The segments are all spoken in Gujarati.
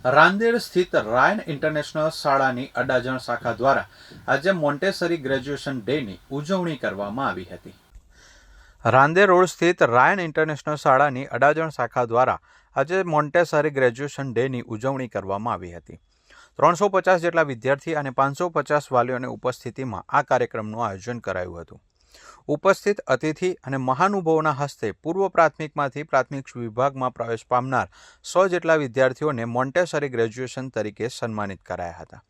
રાંદેર સ્થિત રાયન ઇન્ટરનેશનલ શાળાની અડાજણ શાખા દ્વારા આજે મોન્ટેસરી ગ્રેજ્યુએશન ડેની ઉજવણી કરવામાં આવી હતી. રાંદેર રોડ સ્થિત રાયન ઇન્ટરનેશનલ શાળાની અડાજણ શાખા દ્વારા આજે મોન્ટેસરી ગ્રેજ્યુએશન ડેની ઉજવણી કરવામાં આવી હતી. 350 જેટલા વિદ્યાર્થી અને 550 વાલીઓની ઉપસ્થિતિમાં આ કાર્યક્રમનું આયોજન કરાયું હતું. ઉપસ્થિત અતિથિ અને મહાનુભાવોના હસ્તે પૂર્વ પ્રાથમિકમાંથી પ્રાથમિક વિભાગમાં પ્રવેશ પામનાર 100 જેટલા વિદ્યાર્થીઓને મોન્ટેસરી ગ્રેજ્યુએશન તરીકે સન્માનિત કરાયા હતા.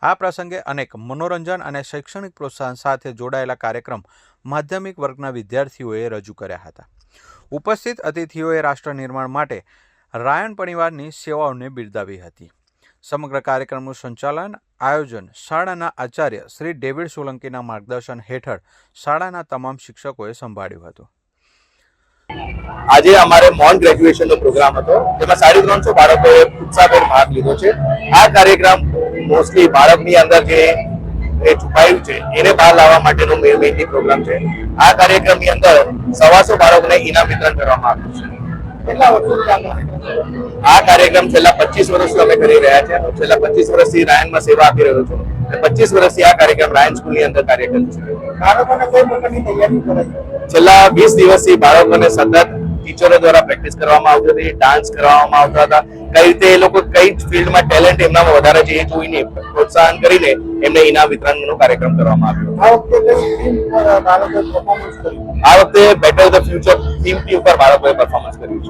આ પ્રસંગે અનેક મનોરંજન અને શૈક્ષણિક પ્રોત્સાહન સાથે જોડાયેલા કાર્યક્રમ માધ્યમિક વર્ગના વિદ્યાર્થીઓએ રજૂ કર્યા હતા. ઉપસ્થિત અતિથિઓએ રાષ્ટ્ર નિર્માણ માટે રાયન પરિવારની સેવાઓને બિરદાવી હતી. સમગ્ર કાર્યક્રમનું સંચાલન આયોજન શાળાના આચાર્ય શ્રી ડેવિડ સોલંકીના માર્ગદર્શન હેઠળ શાળાના તમામ શિક્ષકોએ સંભાળ્યું હતું. આજે અમારે મોન ગ્રેજ્યુએશનનો પ્રોગ્રામ હતો, જેમાં 350 બાળકોએ ઉત્સાહભેર ભાગ લીધો છે. આ કાર્યક્રમ મોસ્ટલી બાળકની અંદર જે છુપાયું છે એને બહાર લાવવા માટેનો મેઇનલી પ્રોગ્રામ છે. આ કાર્યક્રમની અંદર 125 બાળકોને ઇનામ વિતરણ કરવામાં આવ્યું છે. આ કાર્યક્રમ છેલ્લા 25 વર્ષથી અમે કરી રહ્યા છે. છેલ્લા 25 વર્ષથી રાયનમાં સેવા આપી રહ્યો છું. 25 વર્ષથી આ કાર્યક્રમ રાયન સ્કૂલની અંદર કાર્યરત છે. બાળકોને કઈ પ્રકારની તૈયારી કરે છે? છેલ્લા 20 દિવસથી બાળકોને સતત ટીચરો દ્વારા પ્રેક્ટિસ કરવામાં આવતી હતી, ડાન્સ કરવામાં આવતા હતા. કઈ રીતે એ લોકો કઈ ફિલ્ડમાં ટેલેન્ટ એમનામાં વધારે છે એ જોઈને પ્રોત્સાહન કરીને એમને ઇનામ વિતરણનો કાર્યક્રમ કરવામાં આવ્યો. આ વખતે બેટર ધ ફ્યુચર થીમ ઉપર બાળકોએ પરફોર્મન્સ કર્યું છે.